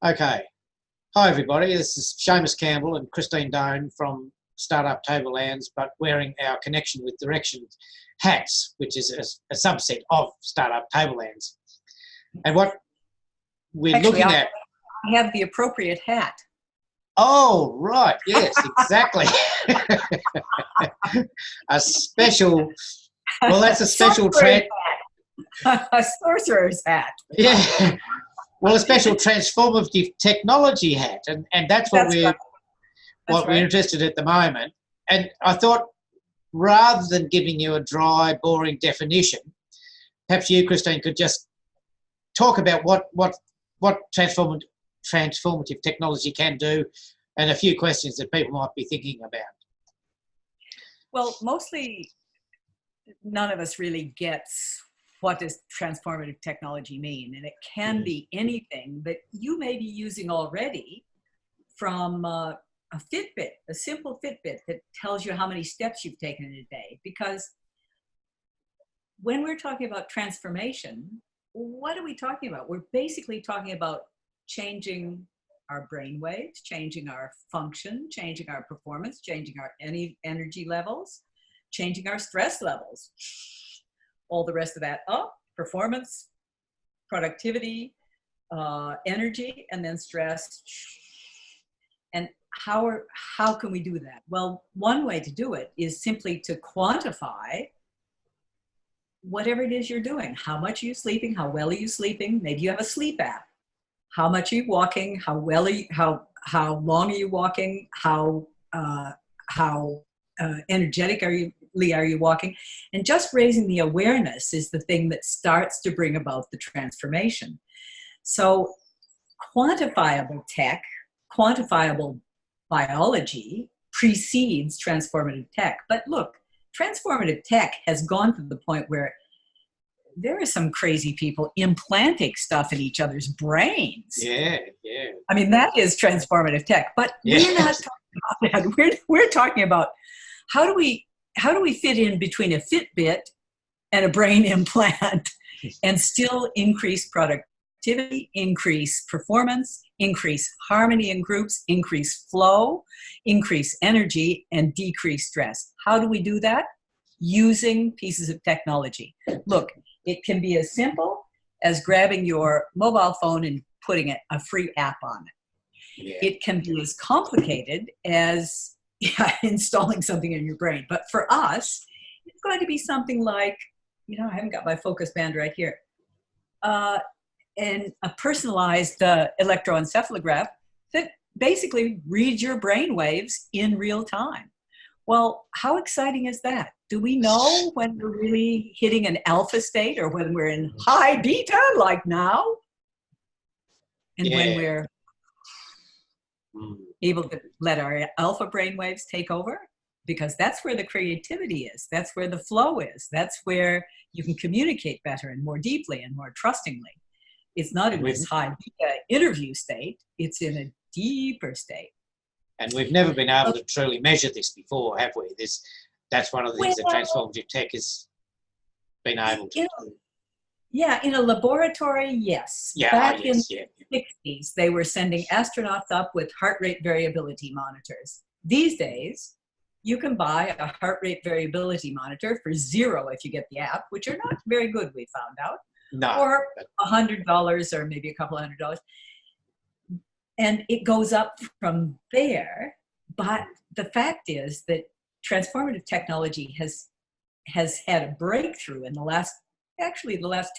Okay. Hi, everybody. This is Seamus Campbell and Christine Doan from Startup Tablelands, but wearing our Connection with Direction hats, which is a subset of Startup Tablelands. And what we're Actually, looking at... I have the appropriate hat. Oh, right. Yes, exactly. A special... Well, that's a special... A sorcerer's hat. Yeah. Well, a special transformative technology hat, and that's what we're interested in at the moment. And I thought, rather than giving you a dry, boring definition, perhaps you, Christine, could just talk about what transformative technology can do, and a few questions that people might be thinking about. Well, mostly, none of us really gets what does transformative technology mean? And it can be anything that you may be using already, from a Fitbit, a simple Fitbit that tells you how many steps you've taken in a day. Because when we're talking about transformation, what are we talking about? We're basically talking about changing our brain waves, changing our function, changing our performance, changing our energy levels, changing our stress levels. All the rest of that up, performance, productivity, energy, and then stress. And how can we do that? Well, one way to do it is simply to quantify whatever it is you're doing. How much are you sleeping? How well are you sleeping? Maybe you have a sleep app. How much are you walking? How well are you? How long are you walking? How energetic are you walking? And just raising the awareness is the thing that starts to bring about the transformation. So quantifiable tech, quantifiable biology precedes transformative tech. But look, transformative tech has gone to the point where there are some crazy people implanting stuff in each other's brains. Yeah. I mean, that is transformative tech. But we're not talking about that. We're talking about how do we fit in between a Fitbit and a brain implant and still increase productivity, increase performance, increase harmony in groups, increase flow, increase energy, and decrease stress? How do we do that? Using pieces of technology. Look, it can be as simple as grabbing your mobile phone and putting a free app on it. Yeah. It can be as complicated as installing something in your brain. But for us, it's going to be something like, I haven't got my focus band right here, and a personalized electroencephalograph that basically reads your brain waves in real time. Well, how exciting is that? Do we know when we're really hitting an alpha state or when we're in high beta like now? And when we're able to let our alpha brainwaves take over? Because that's where the creativity is. That's where the flow is. That's where you can communicate better and more deeply and more trustingly. It's not in this high beta interview state. It's in a deeper state. And we've never been able to truly measure this before, have we? That's one of the things that transformative tech has been able to do. Yeah, in a laboratory, yes. Yeah, Back in the 60s, they were sending astronauts up with heart rate variability monitors. These days, you can buy a heart rate variability monitor for $0 if you get the app, which are not very good, we found out. No. Or $100 or maybe a couple $100. And it goes up from there. But the fact is that transformative technology has had a breakthrough in the last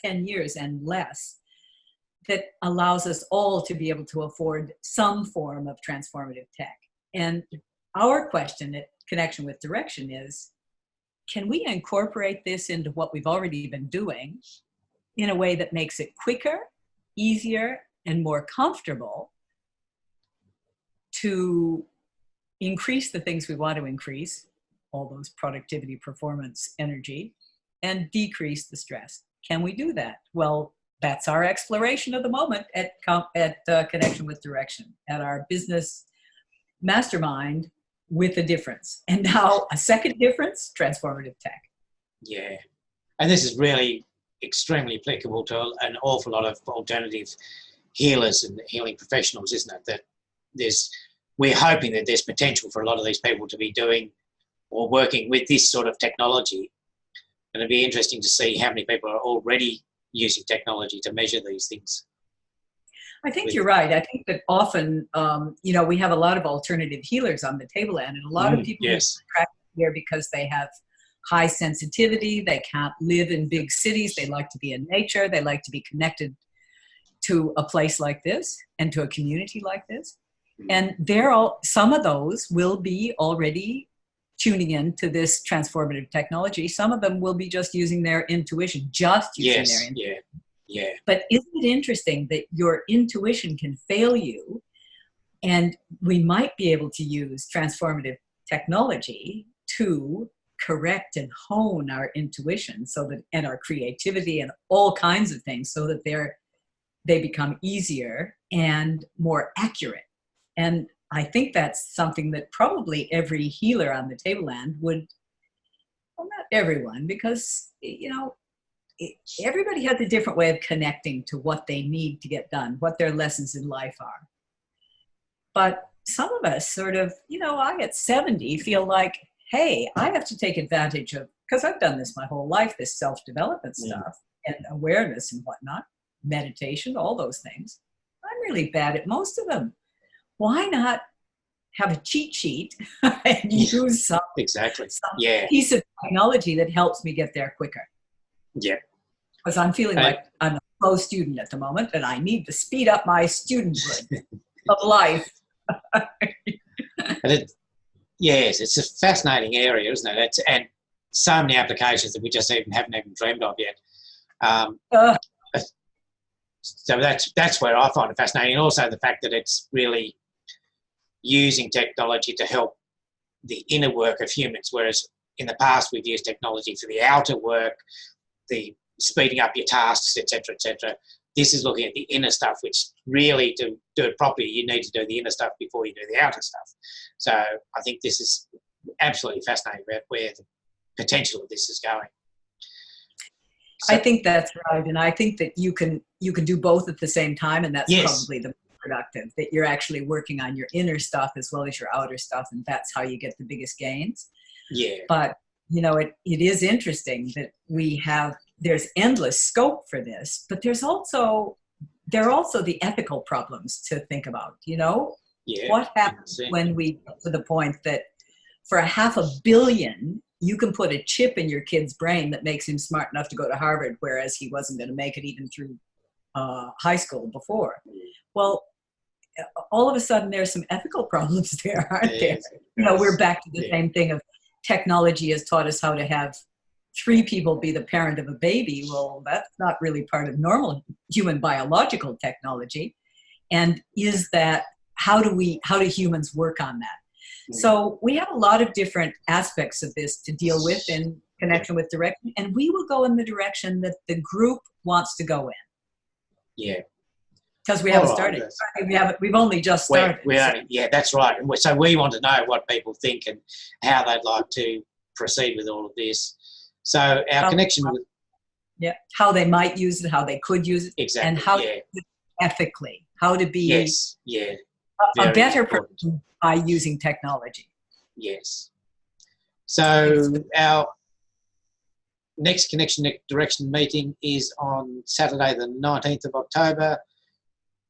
10 years and less, that allows us all to be able to afford some form of transformative tech. And our question at Connection with Direction is, can we incorporate this into what we've already been doing in a way that makes it quicker, easier, and more comfortable to increase the things we want to increase, all those productivity, performance, energy, and decrease the stress? Can we do that? Well, that's our exploration of the moment at Connection with Direction, at our business mastermind with a difference. And now a second difference, transformative tech. Yeah. And this is really extremely applicable to an awful lot of alternative healers and healing professionals, isn't it? That we're hoping that there's potential for a lot of these people to be doing or working with this sort of technology. And it'd be interesting to see how many people are already using technology to measure these things. I think you're right. I think that often, we have a lot of alternative healers on the tableland, and a lot of people yes. practice here because they have high sensitivity. They can't live in big cities. They like to be in nature. They like to be connected to a place like this and to a community like this. And some of those will be already tuning in to this transformative technology. Some of them will be just using their intuition, their intuition. Yeah. But isn't it interesting that your intuition can fail you, and we might be able to use transformative technology to correct and hone our intuition and our creativity and all kinds of things so that they become easier and more accurate. And I think that's something that probably every healer on the tableland would, well, not everyone, because, everybody has a different way of connecting to what they need to get done, what their lessons in life are. But some of us sort of, I at 70 feel like, hey, I have to take advantage of, because I've done this my whole life, this self-development stuff and awareness and whatnot, meditation, all those things. I'm really bad at most of them. Why not have a cheat sheet and use some piece of technology that helps me get there quicker? Yeah. Because I'm feeling like I'm a slow student at the moment, and I need to speed up my studenthood of life. Yes, it's a fascinating area, isn't it? And so many applications that we just haven't even dreamed of yet. So that's where I find it fascinating, and also the fact that it's really using technology to help the inner work of humans, whereas in the past we've used technology for the outer work, the speeding up your tasks, etc., etc. This is looking at the inner stuff, which really, to do it properly, you need to do the inner stuff before you do the outer stuff. So I think this is absolutely fascinating about where the potential of this is going. So, I think that's right, and I think that you can do both at the same time, and that's probably the most productive, that you're actually working on your inner stuff as well as your outer stuff, and that's how you get the biggest gains. Yeah. But it is interesting that there's endless scope for this, but there are also the ethical problems to think about. What happens when we get to the point that for $500 million, you can put a chip in your kid's brain that makes him smart enough to go to Harvard, whereas he wasn't going to make it even through high school before. Well, all of a sudden there's some ethical problems there, aren't there? We're back to the same thing of technology has taught us how to have 3 people be the parent of a baby. Well, that's not really part of normal human biological technology. And how do humans work on that? So we have a lot of different aspects of this to deal with in connection with direction, and we will go in the direction that the group wants to go in. Yeah. Because we haven't started. We've only just started. That's right. And so we want to know what people think and how they'd like to proceed with all of this. So our connection with... Yeah, how they might use it, how they could use it. Exactly, and how to use it ethically. How to be a better person by using technology. Yes. So our next Connection Direction meeting is on Saturday the 19th of October,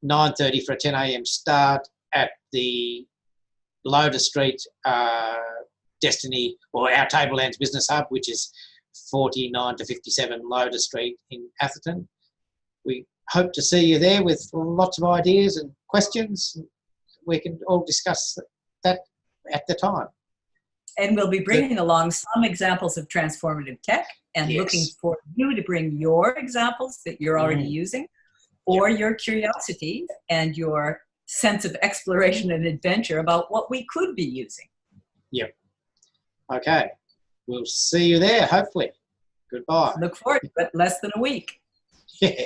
9:30 for a 10 a.m. start at the Loader Street Destiny, or our Tablelands Business Hub, which is 49 to 57 Loader Street in Atherton. We hope to see you there with lots of ideas and questions. We can all discuss that at the time. And we'll be bringing along some examples of transformative tech and looking for you to bring your examples that you're already using, or your curiosity and your sense of exploration and adventure about what we could be using. Yep. Okay. We'll see you there, hopefully. Goodbye. Look forward to it. Less than a week. Yeah.